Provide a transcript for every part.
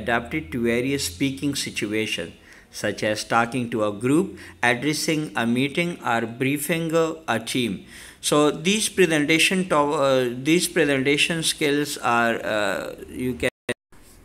adapted to various speaking situations, such as talking to a group, addressing a meeting, or briefing a team. So these presentation skills are you can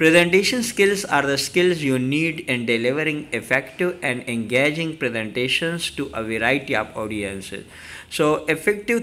Presentation skills are the skills you need in delivering effective and engaging presentations to a variety of audiences. So effective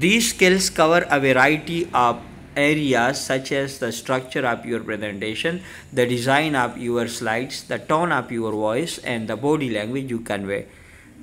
These skills cover a variety of areas such as the structure of your presentation, the design of your slides, the tone of your voice and the body language you convey.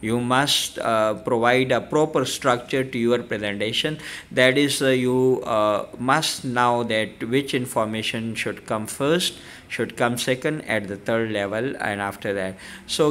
You must provide a proper structure to your presentation. That is, you must know that which information should come first, should come second, at the third level and after that. So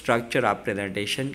structure of presentation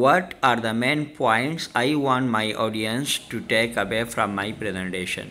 what are the main points I want my audience to take away from my presentation?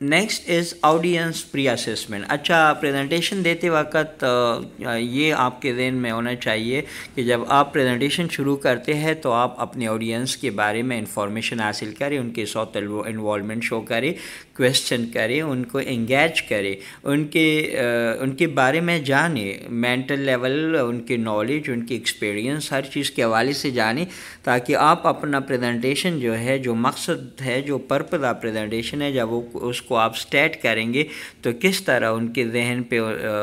Next is audience pre assessment. اچھا، presentation دیتے وقت یہ آپ کے ذہن میں ہونا چاہیے کہ جب آپ پریزنٹیشن شروع کرتے ہیں تو آپ اپنے آڈینس کے بارے میں انفارمیشن حاصل کریں، ان کے ساتھ انوالومنٹ شو کریں، کویسچن کریں، ان کو انگیج کریں، ان کے بارے میں جانیں، مینٹل لیول، ان کے نالج، ان کی ایکسپیرینس، ہر چیز کے حوالے سے جانیں، تاکہ آپ اپنا پریزنٹیشن جو ہے، جو مقصد ہے، جو پرپز آف پریزنٹیشن ہے، جب وہ اس کو آپ سٹیٹ کریں گے تو کس طرح ان کے ذہن پہ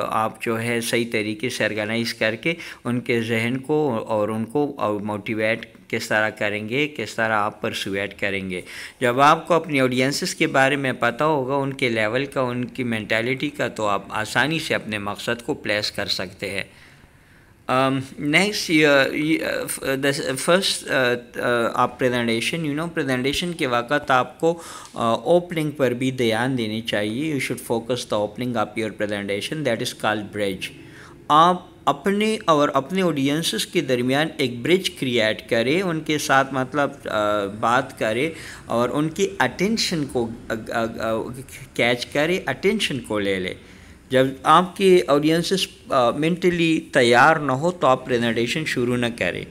آپ جو ہے صحیح طریقے سے آرگنائز کر کے ان کے ذہن کو اور ان کو موٹیویٹ کس طرح کریں گے، کس طرح آپ پرسویٹ کریں گے. جب آپ کو اپنی آڈینسز کے بارے میں پتہ ہوگا، ان کے لیول کا، ان کی مینٹیلٹی کا، تو آپ آسانی سے اپنے مقصد کو پلیس کر سکتے ہیں. نیکسٹ فرسٹ آپ پریزنٹیشن کے وقت آپ کو اوپننگ پر بھی دھیان دینی چاہیے. You should focus the opening of your presentation, that is called bridge. آپ اپنے اور اپنے آڈینسز کے درمیان ایک برج کریٹ کرے، ان کے ساتھ مطلب بات کرے اور ان کی اٹینشن کو کیچ کرے، اٹینشن کو لے لے. جب آپ کی آڈینسز مینٹلی تیار نہ ہو تو آپ پریزنٹیشن شروع نہ کریں.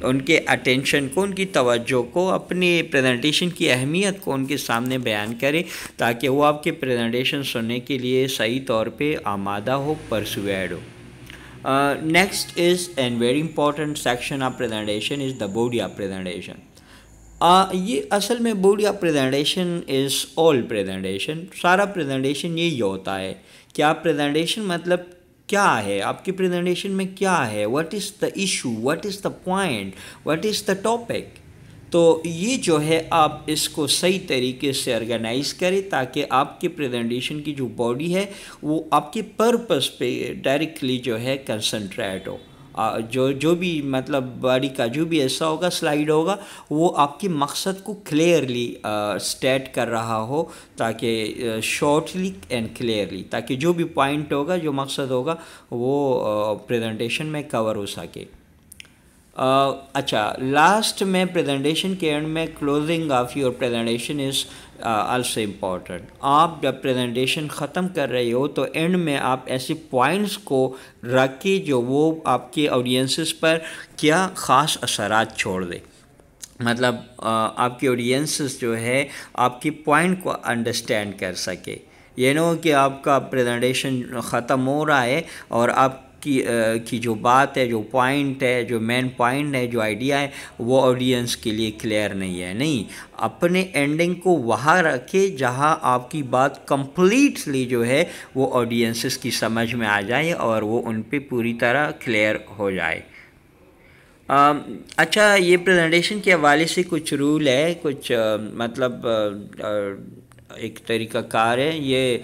ان کے اٹینشن کو، ان کی توجہ کو، اپنی پریزنٹیشن کی اہمیت کو ان کے سامنے بیان کریں تاکہ وہ آپ کے پریزنٹیشن سننے کے لیے صحیح طور پہ آمادہ ہو، پرسویڈ ہو. Next is and very important section of presentation is the body of presentation. یہ اصل میں body of presentation is all presentation. سارا پریزنٹیشن یہی ہوتا ہے کہ آپ پریزنٹیشن مطلب کیا ہے، آپ کی پریزنٹیشن میں کیا ہے، what is the issue, what is the point, what is the topic. تو یہ جو ہے آپ اس کو صحیح طریقے سے آرگنائز کریں تاکہ آپ کی پریزنٹیشن کی جو باڈی ہے وہ آپ کے پرپس پہ ڈائریکٹلی جو ہے کنسنٹریٹ ہو. جو بھی مطلب باڈی کا جو بھی ایسا ہوگا، سلائیڈ ہوگا، وہ آپ کے مقصد کو کلیئرلی سٹیٹ کر رہا ہو، تاکہ شارٹلی اینڈ کلیئرلی، تاکہ جو بھی پوائنٹ ہوگا، جو مقصد ہوگا، وہ پریزنٹیشن میں کور ہو سکے. اچھا، لاسٹ میں پریزنٹیشن کے اینڈ میں closing of your presentation is also important. آپ جب پریزنٹیشن ختم کر رہے ہو تو اینڈ میں آپ ایسے پوائنٹس کو رکھیں جو وہ آپ کے آڈینسز پر کیا خاص اثرات چھوڑ دے. مطلب آپ کی آڈینسز جو ہے آپ کی پوائنٹ کو انڈرسٹینڈ کر سکے. یہ نہ ہو کہ آپ کا پریزنٹیشن ختم ہو رہا ہے اور آپ کی جو بات ہے، جو پوائنٹ ہے، جو مین پوائنٹ ہے، جو آئیڈیا ہے، وہ آڈینس کے لیے کلیئر نہیں ہے. نہیں، اپنے اینڈنگ کو وہاں رکھے جہاں آپ کی بات کمپلیٹلی جو ہے وہ آڈینسز کی سمجھ میں آ جائے اور وہ ان پہ پوری طرح کلیئر ہو جائے. اچھا، یہ پریزنٹیشن کے حوالے سے کچھ رول ہے، کچھ مطلب ایک طریقہ کار ہے. یہ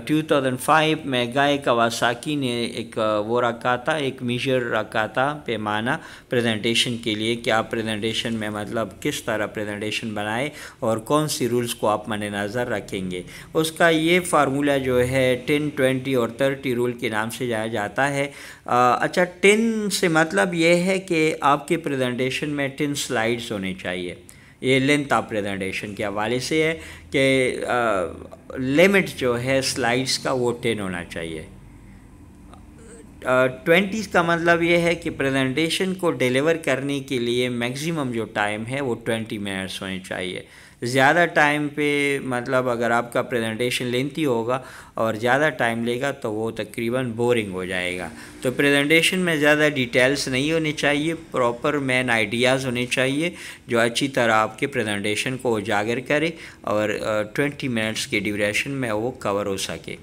2005 میں گائے کواساکی نے ایک وہ رکھا تھا، ایک میجر رکھا تھا، پیمانہ پریزنٹیشن کے لیے کہ آپ پریزنٹیشن میں مطلب کس طرح پریزنٹیشن بنائے اور کون سی رولز کو آپ مد نظر رکھیں گے. اس کا یہ فارمولہ جو ہے 10، 20 اور 30 رول کے نام سے جایا جاتا ہے. اچھا، 10 سے مطلب یہ ہے کہ آپ کے پریزنٹیشن میں 10 سلائیڈز ہونے چاہیے. یہ لینتھ آف پریزنٹیشن کے حوالے سے ہے کہ لیمٹ جو ہے سلائیڈز کا وہ 10 ہونا چاہیے. 20 کا مطلب یہ ہے کہ پریزنٹیشن کو ڈیلیور کرنے کے لیے میکسیمم جو ٹائم ہے وہ 20 منٹس ہونے چاہیے. زیادہ ٹائم پہ مطلب اگر آپ کا پریزنٹیشن لینتھی ہوگا اور زیادہ ٹائم لے گا تو وہ تقریباً بورنگ ہو جائے گا. تو پریزنٹیشن میں زیادہ ڈیٹیلز نہیں ہونی چاہیے، پراپر مین آئیڈیاز ہونے چاہیے جو اچھی طرح آپ کے پریزنٹیشن کو اجاگر کرے اور 20 منٹس کے ڈیوریشن میں وہ کور ہو سکے.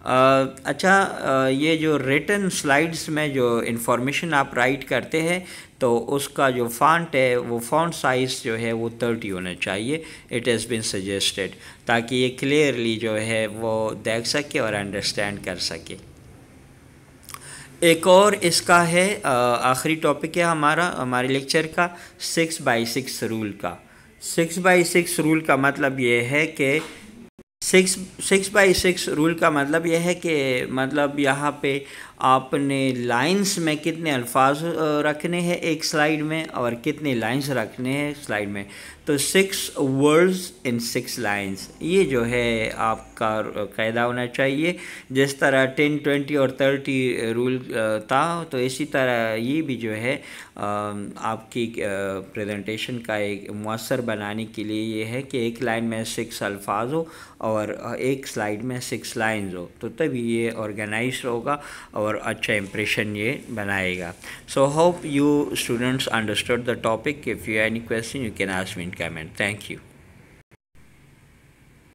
اچھا، یہ جو ریٹن سلائیڈز میں جو انفارمیشن آپ رائٹ کرتے ہیں تو اس کا جو فانٹ ہے وہ فونٹ سائز جو ہے وہ 30 ہونا چاہیے. اٹ ہیز بین سجیسٹڈ تاکہ یہ کلیئرلی جو ہے وہ دیکھ سکے اور انڈرسٹینڈ کر سکے. ایک اور اس کا ہے آخری ٹاپک ہے ہمارے لیکچر کا 6x6 رول کا. 6x6 رول کا مطلب یہ ہے کہ 6x6 رول کا مطلب یہ ہے کہ مطلب یہاں پہ آپ نے لائنس میں کتنے الفاظ رکھنے ہیں ایک سلائیڈ میں اور کتنے لائنس رکھنے ہیں سلائیڈ میں. تو 6 words in 6 lines یہ جو ہے آپ کا قاعدہ ہونا چاہیے. جس طرح 10, 20 اور 30 رول تھا تو اسی طرح یہ بھی جو ہے آپ کی پریزنٹیشن کا ایک مؤثر بنانے کے لیے یہ ہے کہ ایک لائن میں 6 الفاظ ہو اور ایک سلائیڈ میں 6 لائنز ہو, تو تبھی یہ آرگنائز ہوگا اور اچھا امپریشن یہ بنائے گا. So hope you students understood the topic. If you have any question, you can ask me in comment. Thank you.